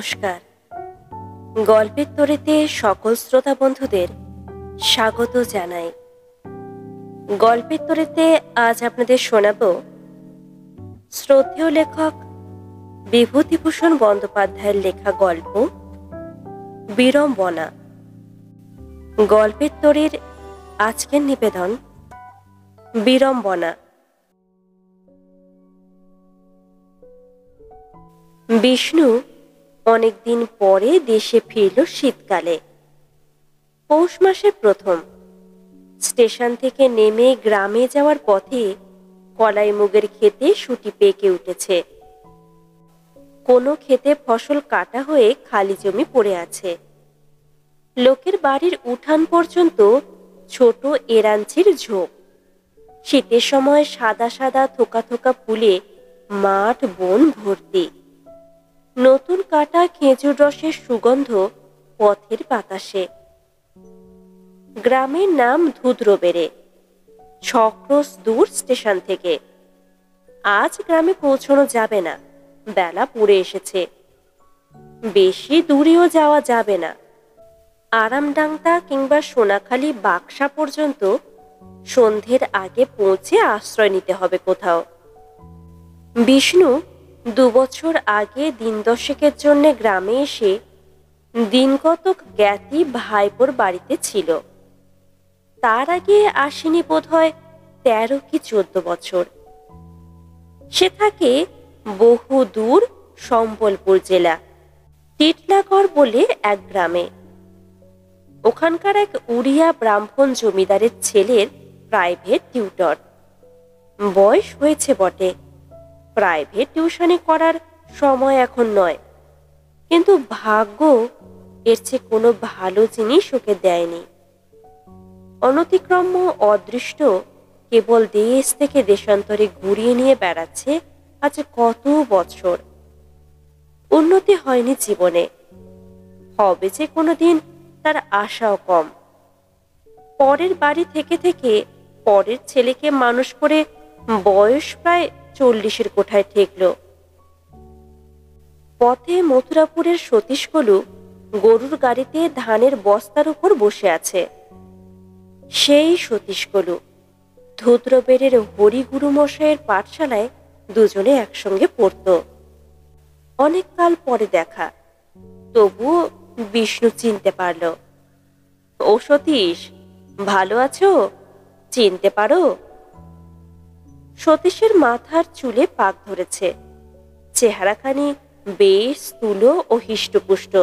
নমস্কার। গল্পের তরীতে সকল শ্রোতা বন্ধুদের স্বাগত জানাই। গল্পের তরীতে আজ আপনাদের শোনাব শ্রদ্ধেয় লেখক বিভূতিভূষণ বন্দ্যোপাধ্যায়ের লেখা গল্প বিড়ম্বনা। গল্পের তরীর আজকের নিবেদন বিড়ম্বনা। বিষ্ণু অনেকদিন পরে দেশে ফিরল শীতকালে। পৌষ মাসের প্রথম। স্টেশন থেকে নেমে গ্রামে যাওয়ার পথে কলাই মুগের ক্ষেতে শুটি পেকে উঠেছে। কোনো ক্ষেতে ফসল কাটা হয়ে খালি জমি পড়ে আছে। লোকের বাড়ির উঠান পর্যন্ত ছোট এরাঞ্চির ঝোপ। শীতের সময় সাদা সাদা থোকা থোকা ফুলে মাঠ বন ভর্তি। নতুন কাটা খেজুর রসের সুগন্ধ পথের বাতাসে। গ্রামের নাম ধুদ্রবেড়ে, 6 ক্রোশ দূর স্টেশন থেকে। আজ গ্রামে পৌঁছানো যাবে না, বেলা পড়ে এসেছে। বেশি দূরেও যাওয়া যাবে না। আরামডাংটা কিংবা সোনাখালি বাক্সা পর্যন্ত সন্ধ্যের আগে পৌঁছে আশ্রয় নিতে হবে কোথাও। বিষ্ণু 2 বছর আগে দিন দশেকের জন্য গ্রামে এসে দিনকতক জ্ঞাতি ভাইপোর বাড়িতে ছিল। তার আগে আসেনি বোধহয় 13 কি 14 বছর। সে থাকে বহু দূর সম্বলপুর জেলা টিটলাগড় বলে এক গ্রামে। ওখানকার এক উড়িয়া ব্রাহ্মণ জমিদারের ছেলের প্রাইভেট টিউটর। বয়স হয়েছে বটে, প্রাইভেট টিউশনি করার সময় এখন নয়, কিন্তু ভাগ্য এর চেয়ে কোনো ভালো জিনিস ওকে দেয়নি। অনতিক্রম্য অদৃষ্ট কেবল দেশ থেকে দেশান্তরে ঘুরিয়ে নিয়ে বেড়াচ্ছে আজ কত বছর। উন্নতি হয়নি জীবনে, হবে যে কোনোদিন তার আশাও কম। পরের বাড়ি থেকে থেকে পরের ছেলেকে মানুষ করে বয়স প্রায় 40-এর কোঠায় ঠেকল। পথে মথুরাপুরের সতীশকলু গরুর গাড়িতে ধানের বস্তার উপর বসে আছে। সেই সতীশকলু ধুদ্রবেড়ের হরিগুরু মশাইয়ের পাঠশালায় দুজনে একসঙ্গে পড়ত। অনেক কাল পরে দেখা, তবুও বিষ্ণু চিনতে পারল। ও সতীশ, ভালো আছো? চিনতে পারো? সতীশের মাথার চুলে পাক ধরেছে, চেহারাখানি বেশ স্থূল ও হিষ্টপুষ্ট।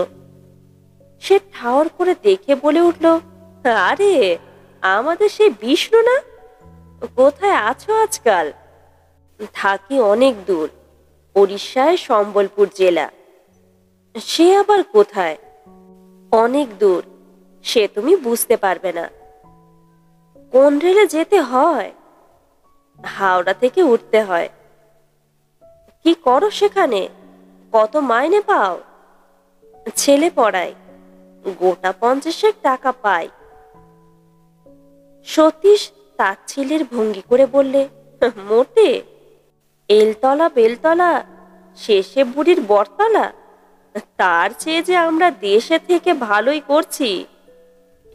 সে ঠাওর করে দেখে বলে উঠল, আরে আমাদের সেই বিষ্ণু না? কোথায় আছো আজকাল? থাকি অনেক দূর, উড়িষ্যায় সম্বলপুর জেলা। সে আবার কোথায়? অনেক দূর, সে তুমি বুঝতে পারবে না। কোন রেলে যেতে হয়? হাওড়া থেকে উঠতে হয়। কি করো সেখানে? কত মাইনে পাও? ছেলে পড়াই, গোটা 50 টাকা পাই। সতীশ তাচ্ছিল্যের ভঙ্গি করে বললে, মোটে? এলতলা বেলতলা শেষে বুড়ির বরতলা? তার চেয়ে যে আমরা দেশে থেকে ভালোই করছি।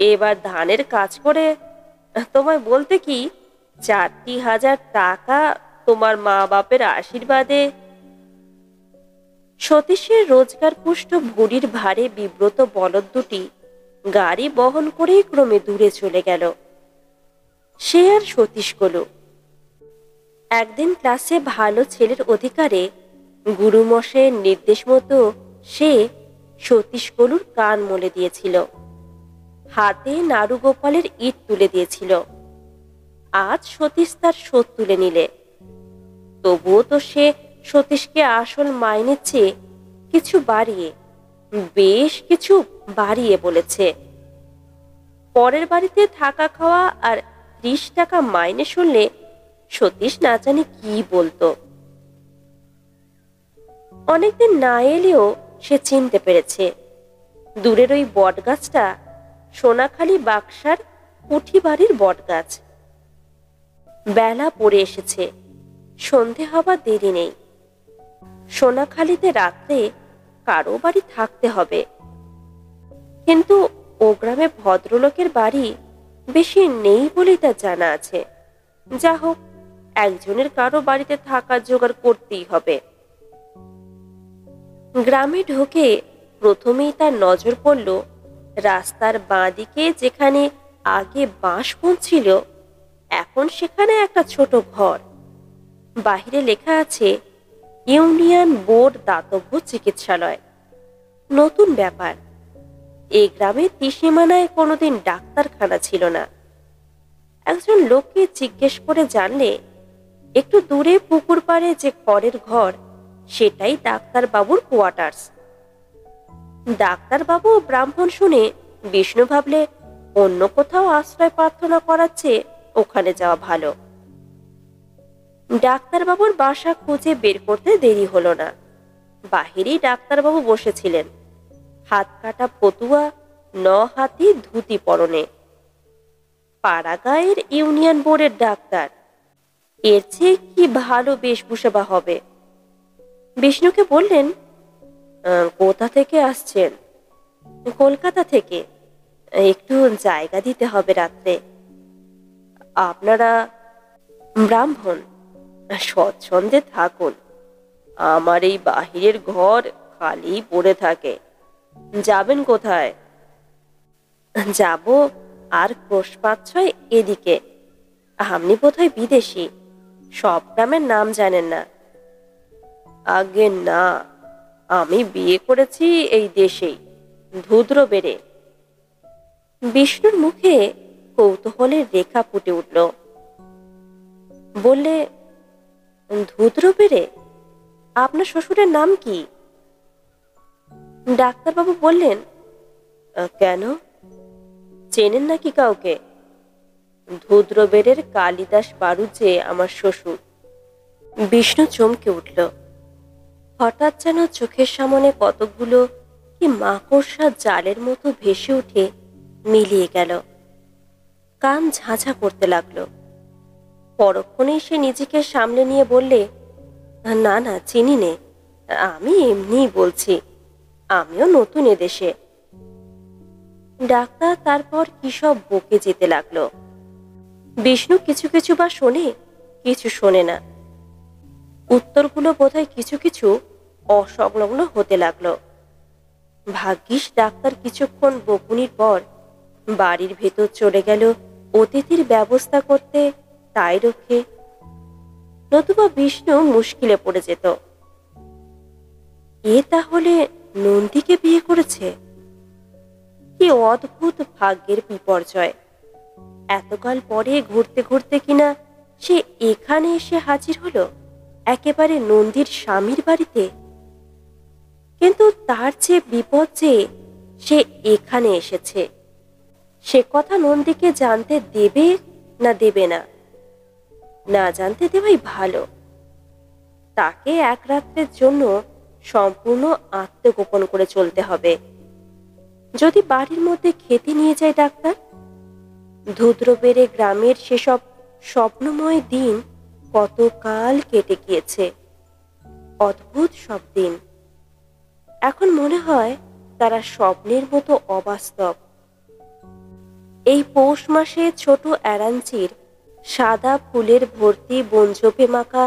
এবার ধানের কাজ করে তোমায় বলতে কি, 4,000 টাকা তোমার মা বাপের আশীর্বাদে। সতীশের রোজগার পুষ্ট ভুঁড়ির ভারে বিব্রত বলদ দুটি গাড়ি বহন করেই ক্রমে দূরে চলে গেল। সে আর সতীশকলু। একদিন ক্লাসে ভালো ছেলের অধিকারে গুরুমশাইয়ের নির্দেশ মতো সে সতীশকলুর কান মলে দিয়েছিল, হাতে নাড়ুগোপালের ইট তুলে দিয়েছিল। আজ সতীশ তার শোধ তুলে নিলে। তবুও তো সে সতীশকে আসল মাইনের চেয়ে কিছু বাড়িয়ে, বেশ কিছু বাড়িয়ে বলেছে। পরের বাড়িতে থাকা খাওয়া আর 30 টাকা মাইনে শুনলে সতীশ না জানি কি বলতো। অনেকদিন না এলেও সে চিনতে পেরেছে দূরের ওই বটগাছটা সোনাখালি বাক্সার পুঠি বাড়ির বটগাছ। বেলা পড়ে এসেছে, সন্ধে হবার দেরি নেই। সোনাখালিতে রাত্রে কারো বাড়ি থাকতে হবে। কিন্তু ও গ্রামে ভদ্রলোকের বাড়ি বেশি নেই বলেই তার জানা আছে। যা হোক, একজনের কারো বাড়িতে থাকার জোগাড় করতেই হবে। গ্রামে ঢুকে প্রথমেই তার নজর পড়ল রাস্তার বাঁ দিকে, যেখানে আগে বাঁশবন ছিল, এখন সেখানে একটা ছোট ঘর। বাহিরে লেখা আছে ইউনিয়ন বোর্ড দাতব্য চিকিৎসালয়। নতুন ব্যাপার, এই গ্রামে ত্রিসীমানায় কোনোদিন ডাক্তারখানা ছিল না। একজন লোককে জিজ্ঞেস করে জানলে একটু দূরে পুকুর পাড়ে যে খড়ের ঘর, সেটাই ডাক্তারবাবুর কোয়ার্টার্স। ডাক্তারবাবু ব্রাহ্মণ শুনে বিষ্ণু ভাবলে অন্য কোথাও আশ্রয় প্রার্থনা করার চেয়ে ওখানে যাওয়া ভালো। ডাক্তারবাবুর বাসা খুঁজে বের করতে দেরি হলো না। বাহিরেই ডাক্তারবাবু বসেছিলেন, হাত কাটা ফতুয়া, 9 হাতি ধুতি পরনে। পাড়াগাঁয়ের ইউনিয়ন বোর্ডের ডাক্তার, এর চেয়ে কি ভালো বেশভূষা বা হবে? বিষ্ণুকে বললেন, কোথা থেকে আসছেন? কলকাতা থেকে। একটু জায়গা দিতে হবে রাত্রে। আপনারা? ব্রাহ্মণ। স্বচ্ছন্দে থাকুন, আমার এই বাহিরের ঘর খালি পড়ে থাকে। যাবেন কোথায়? যাব আর ক্রোশ 5-6 এদিকে। আপনি বোধহয় বিদেশি, সব গ্রামের নাম জানেন না। আগে না, আমি বিয়ে করেছি এই দেশেই, ধুদ্র বেড়ে। বিষ্ণুর মুখে কৌতূহলের রেখা ফুটে উঠল। বললে, ধুদ্র বেড়ে? আপনার শ্বশুরের নাম কি? ডাক্তারবাবু বললেন, কেন, চেনেন নাকি কাউকে? ধুদ্রবেড়ের কালিদাস বাড়ুজে আমার শ্বশুর। বিষ্ণু চমকে উঠল। হঠাৎ যেন চোখের সামনে কতকগুলো কি মাকড়সা জালের মতো ভেসে উঠে মিলিয়ে গেল। কান ঝাঁঝা করতে লাগলো। পরক্ষণেই সে নিজেকে সামলে নিয়ে বললে, না না, চিনি নে, আমি এমনিই বলছি, আমিও নতুন এদেশে। ডাক্তার তারপর কি সব বকে যেতে লাগলো। বিষ্ণু কিছু কিছু বা শোনে, কিছু শোনে না। উত্তরগুলো বোধহয় কিছু কিছু অসংলগ্ন হতে লাগলো। ভাগ্যিস ডাক্তার কিছুক্ষণ বকুনির পর বাড়ির ভেতর চলে গেল অতিথির ব্যবস্থা করতে, তাই রক্ষে। নতুবা বিষ্ণু মুশকিলে পড়ে যেত। এ তাহলে নন্দীকে বিয়ে করেছে? কি অদ্ভুত ভাগ্যের বিপর্যয়! এতকাল পরে ঘুরতে ঘুরতে কিনা সে এখানে এসে হাজির হলো, একেবারে নন্দীর স্বামীর বাড়িতে। কিন্তু তার চেয়ে বিপদ যে সে এখানে এসেছে, সে কথা নন্দীকে জানতে দেবে না দেবে না? না জানতে দেওয়াই ভালো। তাকে এক রাত্রের জন্য সম্পূর্ণ আত্মগোপন করে চলতে হবে। যদি বাড়ির মধ্যে খেতে নিয়ে যায় ডাক্তার, ধুদ্রবেড়ে গ্রামের সেসব স্বপ্নময় দিন কতকাল কেটে গিয়েছে। অদ্ভুত সব দিন, এখন মনে হয় তারা স্বপ্নের মতো অবাস্তব। এই পৌষ মাসে ছোট এরাঞ্চির সাদা ফুলের ভর্তি বনঝোপে মাখা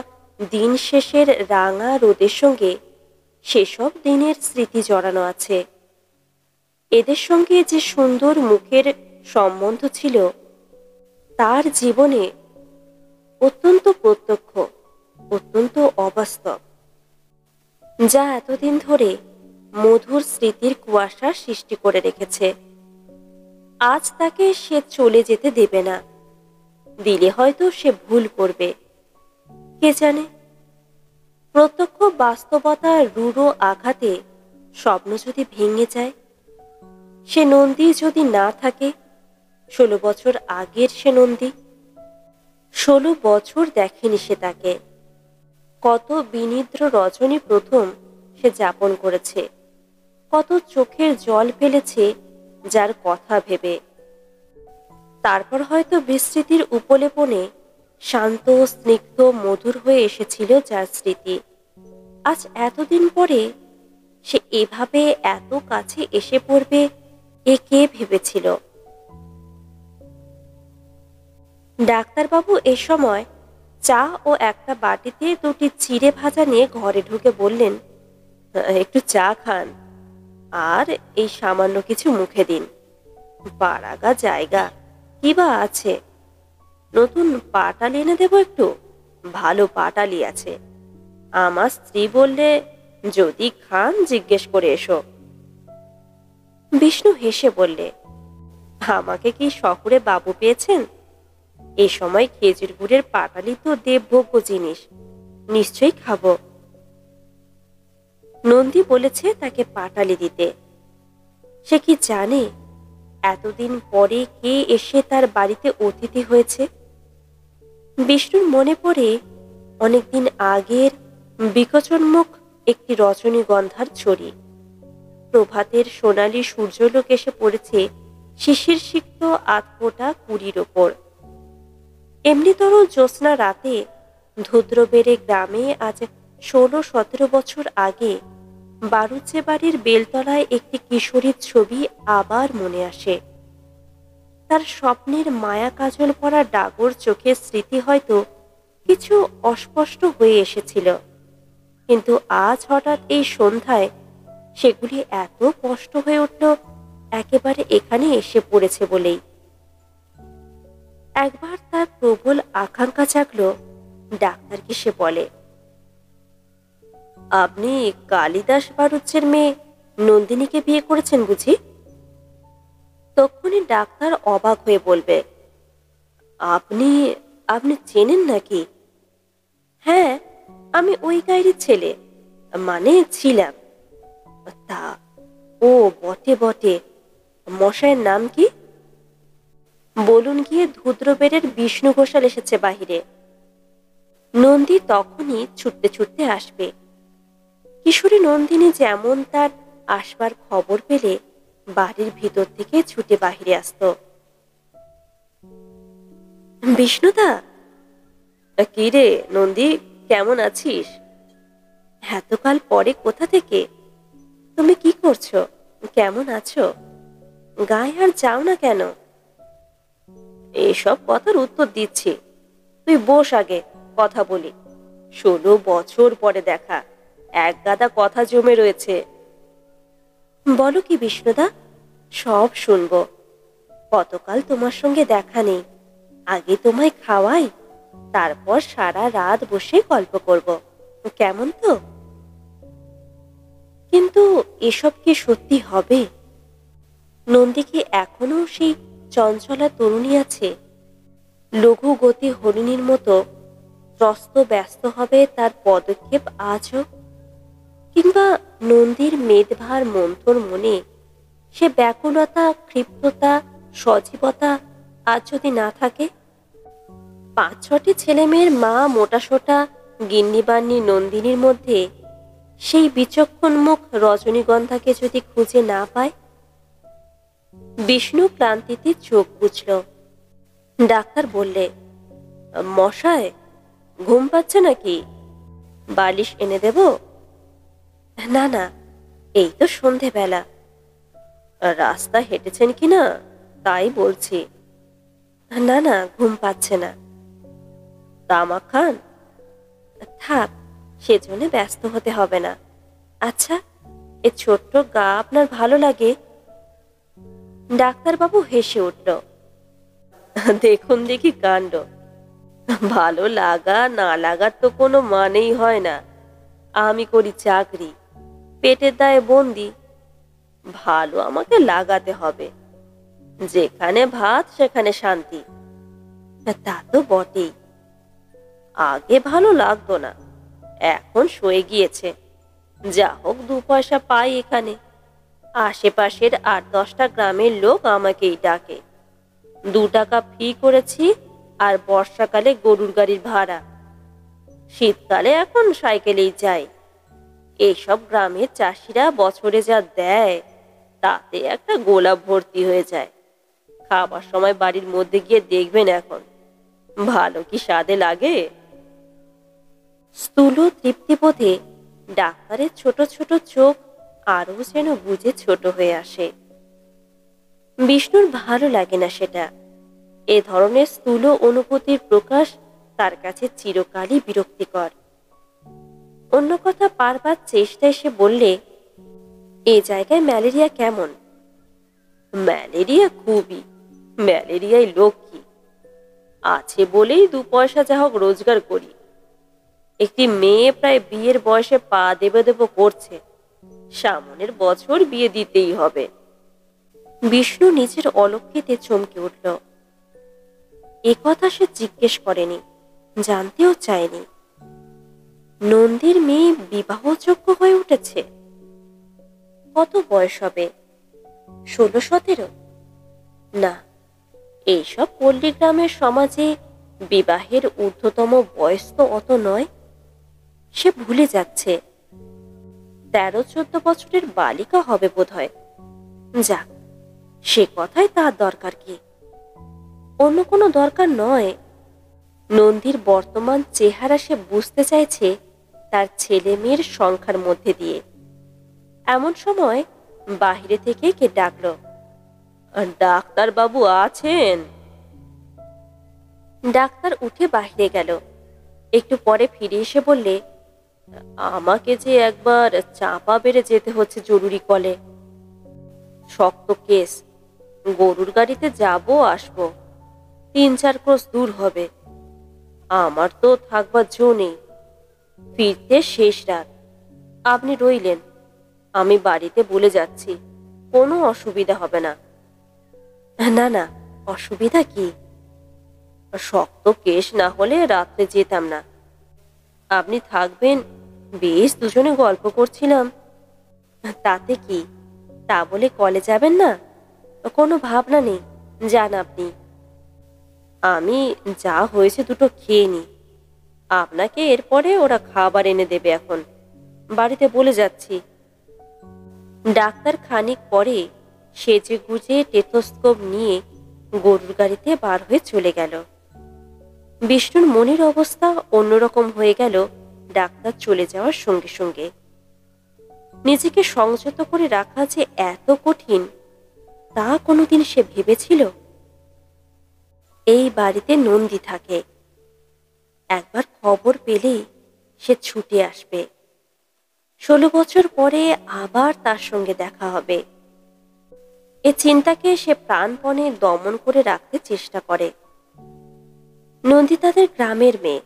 দিন শেষের রাঙা রোদের সঙ্গে সেসব দিনের স্মৃতি জড়ানো আছে। এদের সঙ্গে যে সুন্দর মুখের সম্বন্ধ ছিল, তার জীবনে অত্যন্ত প্রত্যক্ষ, অত্যন্ত অবাস্তব, যা এতদিন ধরে মধুর স্মৃতির কুয়াশা সৃষ্টি করে রেখেছে। আজ তাকে সে চলে যেতে দেবে না। দিলে হয়তো সে ভুল করবে, কে জানে। প্রত্যক্ষ বাস্তবতার রূঢ় আঘাতে স্বপ্ন যদি ভেঙে যায়, সে নন্দী যদি না থাকে, 16 বছর আগের সে নন্দী। 16 বছর দেখেনি সে তাকে। কত বিনিদ্র রজনী প্রথম সে যাপন করেছে, কত চোখের জল ফেলেছে যার কথা ভেবে। তারপর হয়তো বিস্মৃতির উপলেপনে শান্ত, স্নিগ্ধ, মধুর হয়ে এসেছিল যার স্মৃতি। আজ এতদিন পরে সে এভাবে এত কাছে এসে পড়বে এ কে ভেবেছিল? ডাক্তারবাবু এ সময় চা ও একটা বাটিতে দুটি চিড়ে ভাজা নিয়ে ঘরে ঢুকে বললেন, একটু চা খান আর এই সামান্য কিছু মুখে দিন। পাড়াগা জায়গা, কি বা আছে? নতুন পাটালি এনে দেবো একটু? ভালো পাটালি আছে। আমার স্ত্রী বললে যদি খান জিজ্ঞেস করে এসো। বিষ্ণু হেসে বললে, আমাকে কি শহরে বাবু পেয়েছেন? এ সময় খেজুর গুড়ের পাটালি তো দেবভোগ্য জিনিস, নিশ্চয়ই খাবো। নন্দী বলেছে তাকে পাটালি দিতে। সে কি জানে এতদিন পরে কে এসে তার বাড়িতে অতিথি হয়েছে? বিষ্ণুর মনে পড়ে অনেকদিন আগের বিকচন্মুখ একটি রজনীগন্ধার ছড়ি। প্রভাতের সোনালী সূর্যলোক এসে পড়েছে শিশির সিক্ত আধপোটা কুড়ির ওপর। এমনিতর জ্যোৎস্না রাতে ধুদ্রবেড়ে গ্রামে আজ ১৬-১৭ বছর আগে বাড়ুজ্যে বাড়ির বেলতলায় একটি কিশোরীর ছবি আবার মনে আসে। তার স্বপ্নের মায়া কাজল পরা ডাগর চোখের স্মৃতি হয়তো কিছু অস্পষ্ট হয়ে এসেছিল, কিন্তু আজ হঠাৎ এই সন্ধ্যায় সেগুলি এত স্পষ্ট হয়ে উঠল একেবারে এখানে এসে পড়েছে বলেই। একবার তার প্রবল আকাঙ্ক্ষা জাগল ডাক্তারকে সে বলে, আপনি কালিদাস বাড়ুজ্যের মেয়ে নন্দিনীকে বিয়ে করেছেন বুঝি? তখনই ডাক্তার অবাক হয়ে বলবে, আপনি আপনি চেনেন নাকি? হ্যাঁ, আমি ওই গায়ের ছেলে, মানে ছিলাম। তা ও বটে বটে। মশাইয়ের নাম কি? বলুন গিয়ে ধুদ্রবেড়ের বিষ্ণু ঘোষাল এসেছে বাহিরে। নন্দী তখনই ছুটতে ছুটতে আসবে। কিশোরী নন্দিনী যেমন তার আসবার খবর পেলে বাড়ির ভিতর থেকে ছুটে বাহিরে আসত। বিষ্ণুদা! কি রে নন্দী, কেমন আছিস? এতকাল পরে কোথা থেকে? তুমি কি করছো? কেমন আছো? গায়ে আর যাও না কেন? এসব কথার উত্তর দিচ্ছি, তুই বস আগে, কথা বলি। ১৬ বছর পরে দেখা, এক গাদা কথা জমে রয়েছে। বলো কি বিষ্ণুদা, সব শুনবো। কতকাল তোমার সঙ্গে দেখা নেই, আগে তোমায় খাওয়াই, তারপর সারা রাত বসে গল্প করব, কেমন তো? কিন্তু এসব কি সত্যি হবে? নন্দী কি এখনো সেই চঞ্চলা তরুণী আছে? লঘু গতি হরিণীর মতো ত্রস্ত ব্যস্ত হবে তার পদক্ষেপ আজও? কিংবা নন্দীর মেদভার মন্থর মনে সে ব্যাকুলতা, ক্ষিপ্ততা, সজীবতা আজ যদি না থাকে? ৫-৬টি ছেলে মেয়ের মা মোটাসোটা গিন্নিবান্নি নন্দিনীর মধ্যে সেই বিচক্ষণমুখ রজনীগন্ধাকে যদি খুঁজে না পায়? বিষ্ণু ক্লান্তিতে চোখ বুঝল। ডাক্তার বললে, মশায় ঘুম পাচ্ছে নাকি? বালিশ এনে দেব? না না, এই তো সন্ধেবেলা। রাস্তা হেঁটেছেন কিনা তাই বলছি। না না, ঘুম পাচ্ছে না। তামাক খান? থাক, সেজন্য ব্যস্ত হতে হবে না। আচ্ছা, এ ছোট্ট গা আপনার ভালো লাগে? ডাক্তারবাবু হেসে উঠল। দেখুন দেখি কাণ্ড, ভালো লাগা না লাগার তো কোনো মানেই হয় না। আমি করি চাকরি, পেটের দায়ে বন্দি, ভালো আমাকে লাগাতে হবে। যেখানে ভাত সেখানে শান্তি। তা তো বটেই। আগে ভালো লাগতো না, এখন সয়ে গিয়েছে। যা হোক ২ পয়সা পাই এখানে। আশেপাশের ৮-১০টা গ্রামের লোক আমাকেই ডাকে। ২ টাকা ফি করেছি, আর বর্ষাকালে গরুর গাড়ির ভাড়া। শীতকালে এখন সাইকেলেই যাই। এইসব গ্রামের চাষিরা বছরে যা দেয় তাতে একটা গোলা ভর্তি হয়ে যায়। খাবার সময় বাড়ির মধ্যে গিয়ে দেখবেন এখন ভালো কি স্বাদে লাগে। স্থূল তৃপ্তিবোধে ডাক্তারের ছোট ছোট চোখ আরও যেন বুঝে ছোট হয়ে আসে। বিষ্ণুর ভালো লাগে না সেটা। এ ধরনের স্থূল অনুভূতির প্রকাশ তার কাছে চিরকালই বিরক্তিকর। অন্য কথা পারবার চেষ্টায় সে বললে, এ জায়গায় ম্যালেরিয়া কেমন? ম্যালেরিয়া খুবই, ম্যালেরিয়ায় লক্ষ্মী আছে বলেই 2 পয়সা যা হোক রোজগার করি। একটি মেয়ে প্রায় বিয়ের বয়সে পা দেবে দেব করছে, সামনের বছর বিয়ে দিতেই হবে। বিষ্ণু নিজের অলক্ষ্যেতে চমকে উঠল। এ কথা সে জিজ্ঞেস করেনি, জানতেও চায়নি। নন্দীর মেয়ে বিবাহযোগ্য হয়ে উঠেছে? কত বয়স হবে? 16-17? না, এইসব পল্লীগ্রামের সমাজে বিবাহের ঊর্ধ্বতম বয়স তো অত নয়। সে ভুলে যাচ্ছে 13-14 বছরের বালিকা হবে বোধহয়। যাক, সে কথায় তার দরকার কি? অন্য কোনো দরকার নয়। নন্দীর বর্তমান চেহারা সে বুঝতে চাইছে তার ছেলে মেয়ের সংখ্যার মধ্যে দিয়ে। এমন সময় বাহিরে থেকে কে ডাকল, ডাক্তার বাবু আছেন? ডাক্তার উঠে বাহিরে গেল। একটু পরে ফিরে এসে বললে, আমাকে যে একবার চাপা বেড়ে যেতে হচ্ছে জরুরি কলে। শক্ত কেস, গরুর গাড়িতে যাবো আসবো, 3-4 ক্রোশ দূর হবে। আমার তো থাকবার জো নেই। ফিরতে শেষ রাত। আপনি রইলেন, আমি বাড়িতে বলে যাচ্ছি, কোনো অসুবিধা হবে না। না না, অসুবিধা কি? শক্ত কেস না হলে রাত্রে যেতাম না। আপনি থাকবেন, বেশ দুজনে গল্প করছিলাম। তাতে কি? তা বলে কলে যাবেন না? কোনো ভাবনা নেই, যান আপনি। আমি যা হয়েছে দুটো খেয়ে নি। আপনাকে এরপরে ওরা খাবার এনে দেবে। এখন বাড়িতে বলে যাচ্ছি। ডাক্তার খানিক পরে সেজে গুজে টেথোস্কোপ নিয়ে গরুর গাড়িতে বার হয়ে চলে গেল। বিষ্ণুর মনের অবস্থা অন্যরকম হয়ে গেল ডাক্তার চলে যাওয়ার সঙ্গে সঙ্গে। নিজেকে সংযত করে রাখা যে এত কঠিন, তা কোনোদিন সে ভেবেছিল? এই বাড়িতে নন্দী থাকে। একবার খবর পেলেই সে ছুটে আসবে। 16 বছর পরে আবার তার সঙ্গে দেখা হবে। এ চিন্তাকে সে প্রাণপণে দমন করে রাখতে চেষ্টা করে। নন্দী তাদের গ্রামের মেয়ে,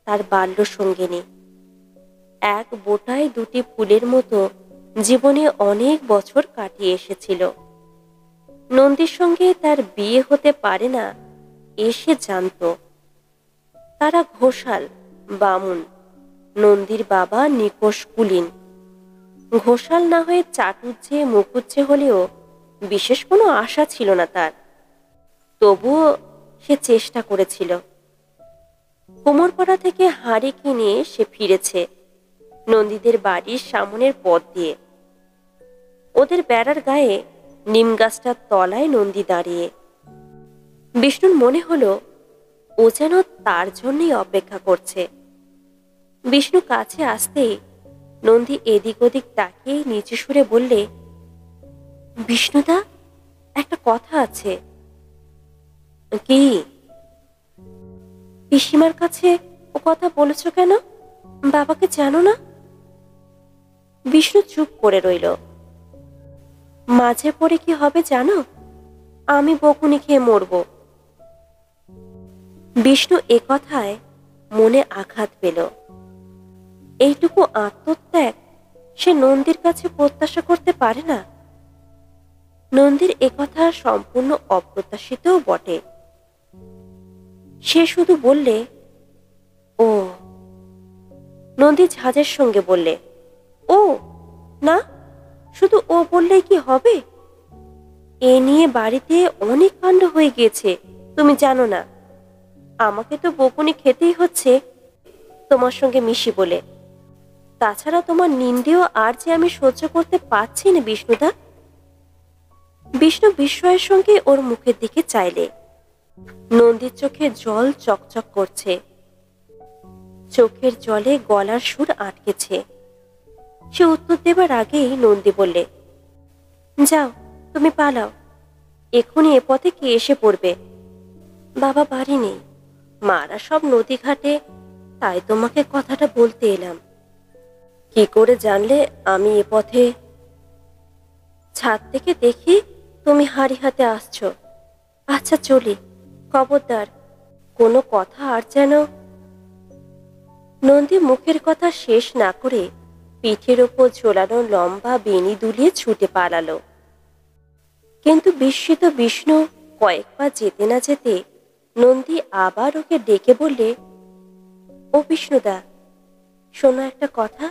তার বাল্য সঙ্গিনী। এক বোটায় দুটি ফুলের মতো জীবনে অনেক বছর কাটিয়ে এসেছিল। নন্দীর সঙ্গে তার বিয়ে হতে পারে না এ সে জানত। তারা ঘোষাল, বামুন। নন্দীর বাবা নিকোষ কুলীন। ঘোষাল না হয়ে চাটুজ্জে মুখুজ্জে হলেও বিশেষ কোনো আশা ছিল না তার। তবুও সে চেষ্টা করেছিল। কুমোরপাড়া থেকে হাঁড়ি কিনে সে ফিরেছে নন্দীদের বাড়ির সামনের পথ দিয়ে। ওদের বেড়ার গায়ে নিম গাছটার তলায় নন্দী দাঁড়িয়ে। বিষ্ণুর মনে হলো ও যেন তার জন্যই অপেক্ষা করছে। বিষ্ণু কাছে আসতেই নন্দী এদিক ওদিক তাকিয়ে নিচু সুরে বললে, বিষ্ণুদা, একটা কথা আছে। কি? পিসিমার কাছে ও কথা বলেছ কেন? বাবাকে জানো না? বিষ্ণু চুপ করে রইল। মাঝে পড়ে কি হবে জানো? আমি বকুনি খেয়ে মরব। বিষ্ণু এ কথায় মনে আঘাত পেল। এইটুকু আত্মত্যাগ সে নন্দীর কাছে প্রত্যাশা করতে পারে না। নন্দীর এ কথা সম্পূর্ণ অপ্রত্যাশিতও বটে। সে শুধু বললে, ও। নন্দী ঝাঁজের সঙ্গে বললে, ও না, শুধু ও বললেই কি হবে? এ নিয়ে বাড়িতে অনেক কাণ্ড হয়ে গিয়েছে, তুমি জানো না। আমাকে তো বকুনি খেতেই হচ্ছে তোমার সঙ্গে মিশি বলে। তাছাড়া তোমার নিন্দেও আর যে আমি সহ্য করতে পারছি না বিষ্ণুদা। বিষ্ণু বিস্ময়ের সঙ্গে ওর মুখের দিকে চাইলে। নন্দীর চোখে জল চকচক করছে। চোখের জলে গলার সুর আটকেছে। সে উত্তর দেবার আগেই নন্দী বললে, যাও, তুমি পালাও, এক্ষুনি এ পথে কে এসে পড়বে। বাবা বাড়ি নেই, মারা সব নদী ঘাটে, তাই তোমাকে কথাটা বলতে এলাম। কি করে জানলে আমি এ পথে? ছাদ থেকে দেখি তুমি হাড়ি হাতে আসছো। আচ্ছা চলি, খবরদার কোনো কথা আর যেন। নন্দী মুখের কথা শেষ না করে পিঠের ওপর ঝোলানো লম্বা বেনি দুলিয়ে ছুটে পালালো। কিন্তু বিস্মিত বিষ্ণু কয়েক পা যেতে না যেতে নন্দী আবার ওকে ডেকে বললে, ও বিষ্ণুদা, শোনো একটা কথা।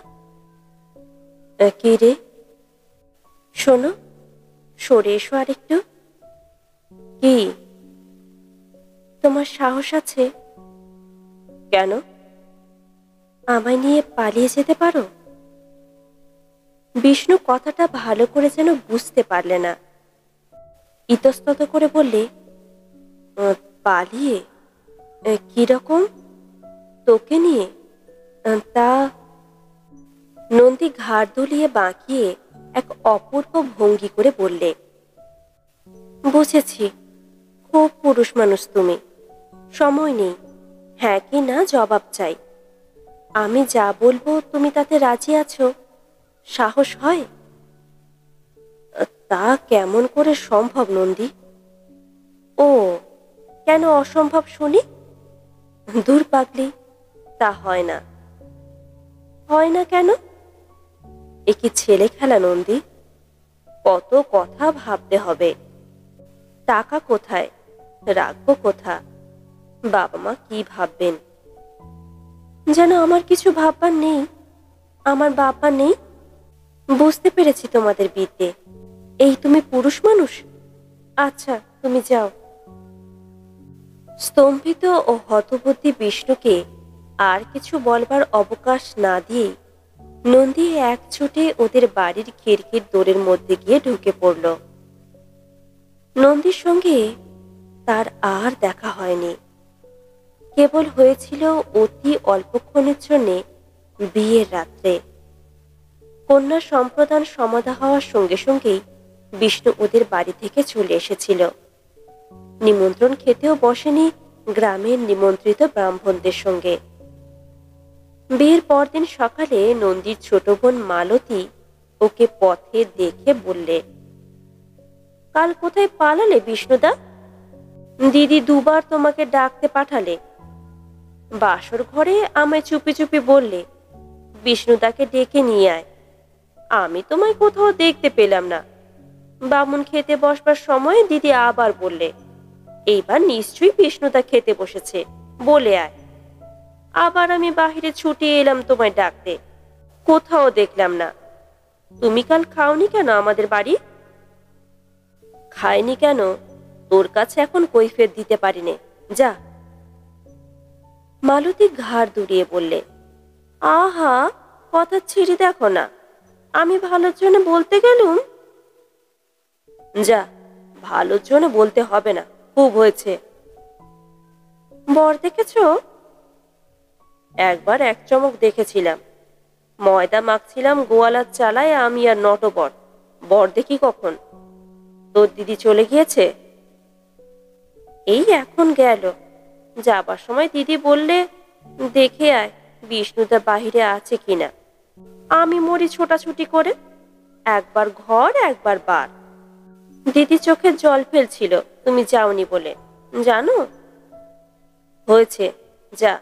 কি রে? শোনো, সরে এসো আরেকটু। কি? তোমার সাহস আছে? কেন? আমায় নিয়ে পালিয়ে যেতে পারো? বিষ্ণু কথাটা ভালো করে যেন বুঝতে পারলে না। ইতস্তত করে বললে, পালিয়ে? কিরকম? তোকে নিয়ে? তা? নন্দী ঘাড় দুলিয়ে বাঁকিয়ে এক অপূর্ব ভঙ্গি করে বললে, বুঝেছি, খুব পুরুষ মানুষ তুমি। সময় নেই, হ্যাঁ কি না জবাব চাই। আমি যা বলবো তুমি তাতে রাজি আছো? সাহস হয়? তা কেমন করে সম্ভব নন্দী? ও, কেন অসম্ভব শুনি? দূর পাগলি, তা হয় না। হয় না কেন? এ কি ছেলে খেলা নন্দী? কত কথা ভাবতে হবে। টাকা কোথায়, রাখবো কোথা, বাবা মা কি ভাববেন? যেন আমার কিছু ভাববার নেই, আমার বাবা নেই। বুঝতে পেরেছি তোমাদের বিদ্যে। এই তুমি পুরুষ মানুষ? আচ্ছা তুমি যাও। স্তম্ভিত ও হতবুদ্ধি বিষ্ণুকে আর কিছু বলবার অবকাশ না দিয়ে নন্দী এক ছুটে ওদের বাড়ির খিড়কির দোরের মধ্যে গিয়ে ঢুকে পড়ল। নন্দীর সঙ্গে তার আর দেখা হয়নি। কেবল হয়েছিল অতি অল্পক্ষণের জন্যে বিয়ের রাত্রে। কন্যা সম্প্রদান সমাধা হওয়ার সঙ্গে সঙ্গেই বিষ্ণু ওদের বাড়ি থেকে চলে এসেছিল। নিমন্ত্রণ খেতেও বসেনি গ্রামের নিমন্ত্রিত ব্রাহ্মণদের সঙ্গে। বিয়ের পরদিন সকালে নন্দীর ছোট বোন মালতী ওকে পথে দেখে বললে, কাল কোথায় পালালে বিষ্ণুদা? দিদি দুবার তোমাকে ডাকতে পাঠালে। বাসর ঘরে আমায় চুপি চুপি বললে, বিষ্ণুদাকে ডেকে নিয়ে আয়। আমি তোমায় কোথাও দেখতে পেলাম না। বামুন খেতে বসবার সময় দিদি আবার বললে, এইবার নিশ্চয়ই বিষ্ণুদা খেতে বসেছে, বলে আয়। আবার আমি বাহিরে ছুটে এলাম তোমায় ডাকতে, কোথাও দেখলাম না। তুমি কাল খাওনি কেন আমাদের বাড়ি? খাইনি কেন, তোর কাছে এখন কৈফিয়ত দিতে পারিনে, যা। মালতী ঘাড় দুড়িয়ে বললে, আহা, কথা ছিঁড়ি দেখো না, আমি ভালোর জন্য বলতে গেলুম। যা, ভালোর জন্য বলতে হবে না, খুব হয়েছে। বর দেখেছ? একবার এক চমক দেখেছিলাম। ময়দা মাখছিলাম গোয়ালার চালায় আমি আর নটবর। বর দেখি কখন? তোর দিদি চলে গিয়েছে? এই এখন গেল। যাবার সময় দিদি বললে, দেখে আয় বিষ্ণুদা বাহিরে আছে কিনা। আমি মরি ছোটাছুটি করে, একবার ঘর একবার বার। দিদি চোখে জল ফেলছিল তুমি যাওনি বলে, জানো? হয়েছে, যা।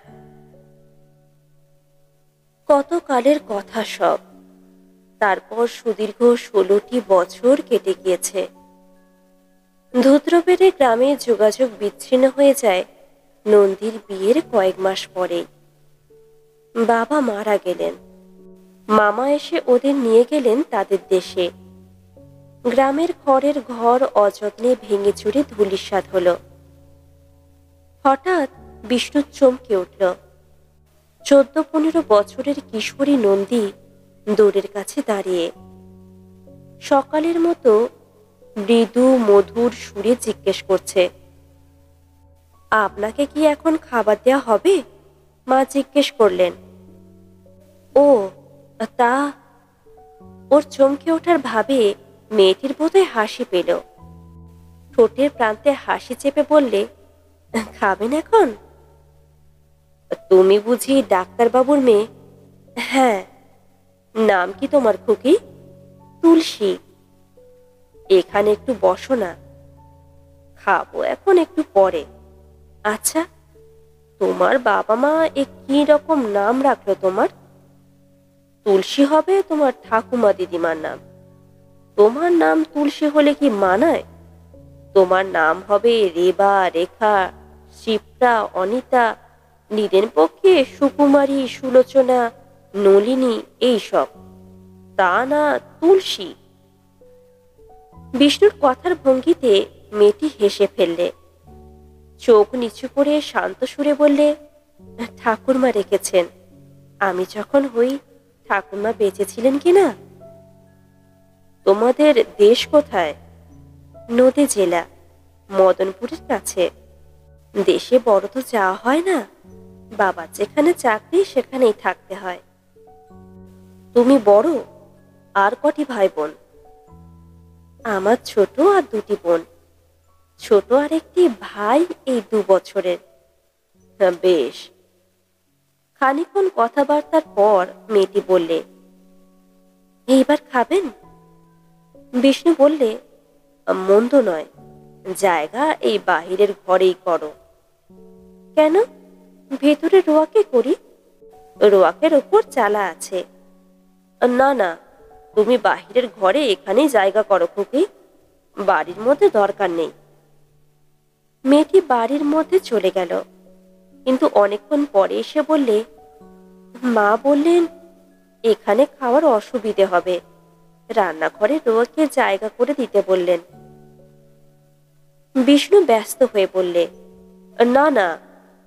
কত কালের কথা সব। তারপর সুদীর্ঘ 16টি বছর কেটে গিয়েছে। ধুদ্রবেড়ে গ্রামে যোগাযোগ বিচ্ছিন্ন হয়ে যায় নন্দীর বিয়ের কয়েক মাস পরে। বাবা মারা গেলেন। মামা এসে ওদের নিয়ে গেলেন তাদের দেশে। গ্রামের খড়ের ঘর অযত্নে ভেঙে চুরে ধূলিসাৎ হলো। হঠাৎ বিষ্ণু চমকে উঠল। 14-15 বছরের কিশোরী নন্দী দোরের কাছে দাঁড়িয়ে সকালের মতো মৃদু মধুর সুরে জিজ্ঞেস করছে, আপনাকে কি এখন খাবার দেয়া হবে? মা জিজ্ঞেস করলেন। ও তা, ওর চমকে ওঠার ভাবে মেয়েটির বোধহয় হাসি পেল। ঠোঁটের প্রান্তে হাসি চেপে বললে, খাবেন এখন? তুমি বুঝি ডাক্তারবাবুর মেয়ে? হ্যাঁ। নাম কি তোমার খুকি? তুলসী। এখানে একটু বসো না, খাবো এখন একটু পরে। আচ্ছা, তোমার বাবা মা কি রকম নাম রাখলো তোমার? তুলসী হবে তোমার ঠাকুমা দিদিমার নাম। তোমার নাম তুলসী হলে কি মানায়? তোমার নাম হবে রেবা, রেখা, শিপ্রা, অনিতা, নিদেন পক্ষে সুকুমারী, সুলোচনা, নলিনী, এইসব। তা না তুলসী। বিষ্ণুর কথার ভঙ্গিতে মেয়েটি হেসে ফেললে। চোখ নিচু করে শান্ত সুরে বললে, ঠাকুরমা রেখেছেন। আমি যখন হই ঠাকুরমা বেঁচেছিলেন কিনা। তোমাদের দেশ কোথায়? নদী জেলা, মদনপুরের কাছে। দেশে বড় তো যাওয়া হয় না, বাবার যেখানে চাকরি সেখানেই থাকতে হয়। তুমি বড়? আর কটি ভাই বোন? আমার ছোট আর দুটি বোন। ছোট আর একটি ভাই, এই 2 বছরের। বেশ। খানিকক্ষণ কথাবার্তার পর মেয়েটি বললে, এইবার খাবেন? বিষ্ণু বললে, মন্দ নয়, জায়গা এই বাহিরের ঘরেই করো। কেন? ভেতরে রোয়াকে করি, রোয়াকের ওপর চালা আছে। না না, তুমি বাহিরের ঘরে এখানেই জায়গা করো খুকি, বাড়ির মধ্যে দরকার নেই। মেয়েটি বাড়ির মধ্যে চলে গেল, কিন্তু অনেকক্ষণ পরে এসে বললে, মা বললেন এখানে খাওয়ার অসুবিধে হবে, রান্নাঘরে রোয়াকে জায়গা করে দিতে বললেন। বিষ্ণু ব্যস্ত হয়ে বললে, না না,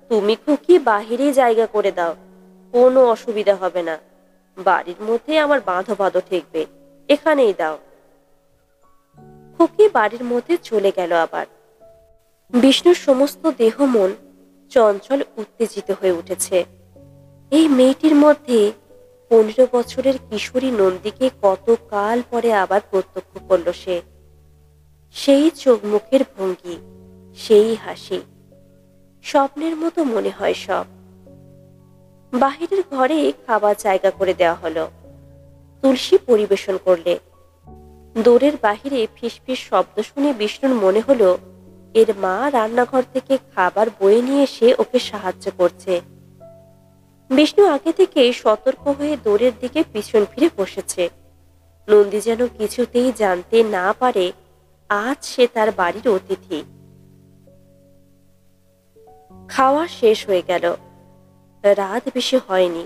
তুমি খুকি বাহিরেই জায়গা করে দাও, কোনো অসুবিধা হবে না। বাড়ির মধ্যে আমার বাঁধো বাঁধো ঠেকবে, এখানেই দাও। খুকি বাড়ির মধ্যে চলে গেল। আবার বিষ্ণুর সমস্ত দেহ মন চঞ্চল উত্তেজিত হয়ে উঠেছে। এই মেয়েটির মধ্যে 15 বছরের কিশোরী নন্দীকে কত কাল পরে আবার প্রত্যক্ষ করল সে। সেই চোখ মুখের ভঙ্গি, সেই হাসি, স্বপ্নের মতো মনে হয় সব। বাহিরের ঘরে খাবার জায়গা করে দেওয়া হলো। তুলসী পরিবেশন করলে। দোরের বাহিরে ফিসফিস শব্দ শুনে বিষ্ণুর মনে হলো এর মা রান্নাঘর থেকে খাবার বয়ে নিয়ে এসে ওকে সাহায্য করছে। বিষ্ণু আগে থেকে সতর্ক হয়ে দোরের দিকে পিছন ফিরে বসেছে। নন্দী যেন কিছুতেই জানতে না পারে আজ সে তার বাড়ির অতিথি। খাওয়া শেষ হয়ে গেল। রাত বেশি হয়নি।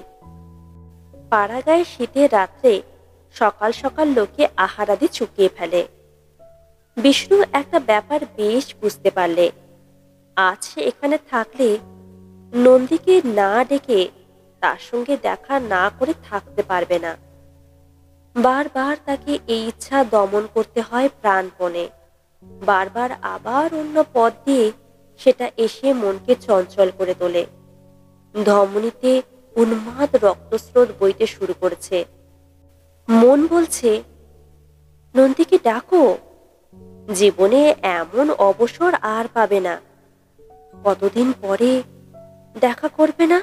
পাড়াগাঁয়ে শীতের রাত্রে সকাল সকাল লোকে আহারাদি চুকিয়ে ফেলে। বিষ্ণু একটা ব্যাপার বেশ বুঝতে পারলে, আজ সে এখানে থাকলে নন্দীকে না ডেকে তার সঙ্গে দেখা না করে থাকতে পারবে না। বারবার তাকে এই ইচ্ছা দমন করতে হয় প্রাণপণে। বারবার আবার অন্য পথ দিয়ে সেটা এসে মনকে চঞ্চল করে তোলে। ধমনীতে উন্মাদ রক্তস্রোত বইতে শুরু করেছে। মন বলছে, নন্দীকে ডাকো, জীবনে এমন অবসর আর পাবে না। কতদিন পরে দেখা করবে না।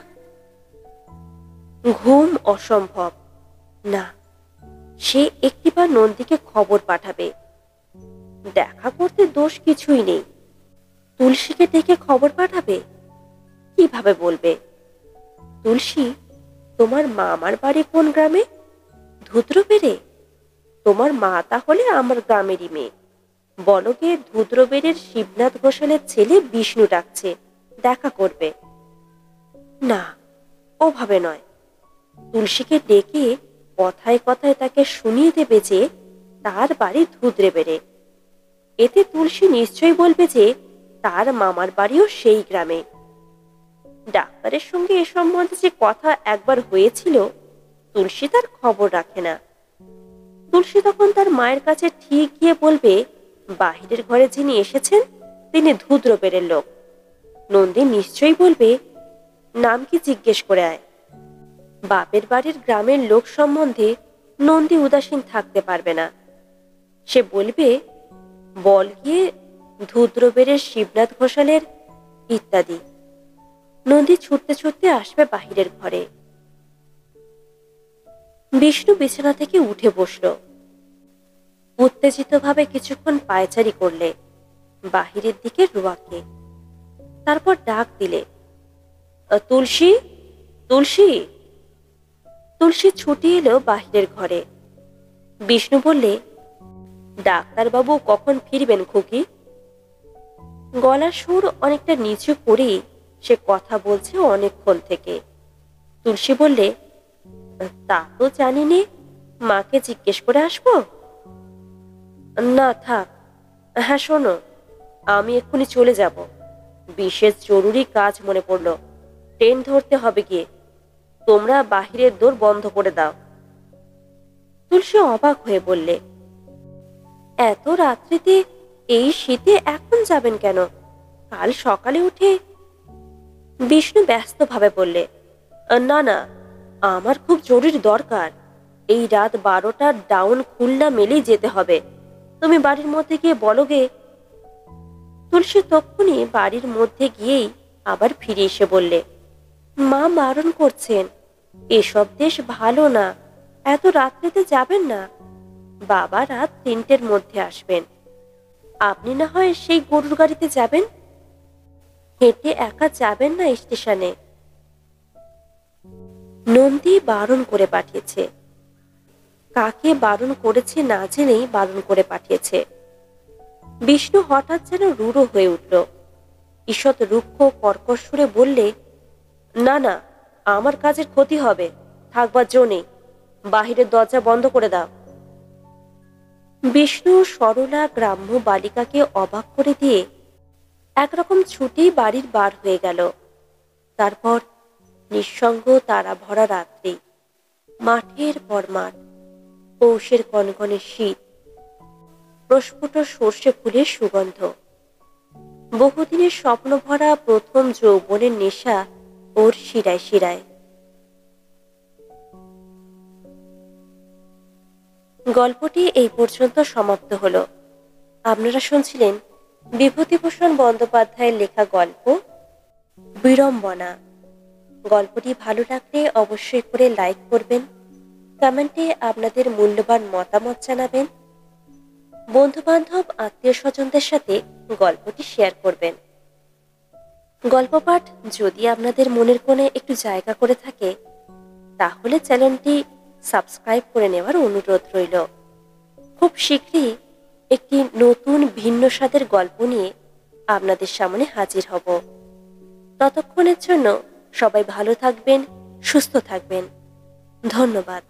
ঘুম অসম্ভব না, সে একটিবার নন্দীকে খবর পাঠাবে। দেখা করতে দোষ কিছুই নেই। তুলসীকে ডেকে খবর পাঠাবে। কিভাবে বলবে, তুলসী, তোমার মামার বাড়ি কোন গ্রামে? ধুদ্রবেড়ে? তোমার মা তাহলে আমার গ্রামেরই মেয়ে। বলকে ধুদ্রবেড়ের শিবনাথ ঘোষালের ছেলে বিষ্ণু ডাকছে, দেখা করবে। না, ওভাবে নয়। তুলসীকে ডেকে কথায় কথায় তাকে শুনিয়ে দেবে যে তার বাড়ি ধুদ্রবেড়ে। এতে তুলসী নিশ্চয়ই বলবে যে তার মামার বাড়িও সেই গ্রামে। ডাক্তারের সঙ্গে এ সম্বন্ধে যে কথা একবার হয়েছিল, তুলসী তার খবর রাখে না। তুলসী তখন তার মায়ের কাছে ঠিক গিয়ে বলবে, বাহিরের ঘরে যিনি এসেছেন তিনি ধুদ্রবেড়ের লোক। নন্দী নিশ্চয়ই বলবে, নাম কি জিজ্ঞেস করে আয়। বাপের বাড়ির গ্রামের লোক সম্বন্ধে নন্দী উদাসীন থাকতে পারবে না। সে বলবে, বল গিয়ে ধূদ্রবেরের শিবনাথ ঘোষালের ইত্যাদি। নন্দী ছুটতে ছুটতে আসবে বাহিরের ঘরে। বিষ্ণু বিছানা থেকে উঠে বসল। উত্তেজিতভাবে কিছুক্ষণ পায়চারি করলে বাহিরের দিকে রুয়াকে। তারপর ডাক দিলে, তুলসী, তুলসী। তুলসী ছুটি এলো বাহিরের ঘরে। বিষ্ণু বললে, ডাক্তারবাবু কখন ফিরবেন খুকি? গলার সুর অনেকটা নিচু করেই সে কথা বলছে অনেকক্ষণ থেকে। তুলসী বললে, তা তো জানি নে, মাকে জিজ্ঞেস করে আসবো। না থাক। হ্যাঁ শোনো, আমি এক্ষুনি চলে যাব। বিশেষ জরুরি কাজ মনে পড়ল। ট্রেন ধরতে হবে গিয়ে। তোমরা বাহিরের দোর বন্ধ করে দাও। তুলসী অবাক হয়ে বললে, এত রাত্রিতে এই শীতে এখন যাবেন কেন? কাল সকালে উঠে। বিষ্ণু ব্যস্তভাবে বললে, না না, আমার খুব জরুরি দরকার। এই রাত 12টার ডাউন খুলনা মেলেই যেতে হবে। তুমি বাড়ির মধ্যে গিয়ে বলো গে। তুলসী তক্ষুনি বাড়ির মধ্যে গিয়েই আবার ফিরে এসে বললে, মা বারণ করছেন, এসব দেশ ভালো না, এত রাত্রিতে যাবেন না। বাবা রাত 3টের মধ্যে আসবেন। আপনি না হয় সেই গরুর গাড়িতে যাবেন, হেঁটে একা যাবেন না স্টেশনে। নন্দী বারণ করে পাঠিয়েছে। কাকে বারণ করেছে না জেনেই বারণ করে পাঠিয়েছে। বিষ্ণু হঠাৎ যেন রূঢ় হয়ে উঠল। ঈষৎ রুক্ষ কর্কশ সুরে বললে, না না, আমার কাজের ক্ষতি হবে, থাকবার জো নেই। বাহিরের দরজা বন্ধ করে দাও। বিষ্ণু সরলা গ্রাম্য বালিকাকে অবাক করে দিয়ে একরকম ছুটেই বাড়ির বার হয়ে গেল। তারপর নিঃসঙ্গ তারা ভরা রাত্রি, মাঠের পর মাঠ, পৌষের কনকনে শীত, প্রস্ফুট সর্ষে ফুলের সুগন্ধ, বহুদিনের স্বপ্ন ভরা প্রথম যৌবনের নেশা ওর শিরায় শিরায়। গল্পটি এই পর্যন্ত সমাপ্ত হলো। আপনারা শুনছিলেন বিভূতিভূষণ বন্দ্যোপাধ্যায়ের লেখা গল্প বিড়ম্বনা। গল্পটি ভালো লাগলে অবশ্যই করে লাইক করবেন, কমেন্টে আপনাদের মূল্যবান মতামত জানাবেন, বন্ধু বান্ধব আত্মীয় স্বজনদের সাথে গল্পটি শেয়ার করবেন। গল্প পাঠ যদি আপনাদের মনের কোণে একটু জায়গা করে থাকে, তাহলে চ্যানেলটি সাবস্ক্রাইব করে নেওয়ার অনুরোধ রইল। খুব শীঘ্রই একটি নতুন ভিন্ন স্বাদের গল্প নিয়ে আপনাদের সামনে হাজির হব। ততক্ষণের জন্য সবাই ভালো থাকবেন, সুস্থ থাকবেন। ধন্যবাদ।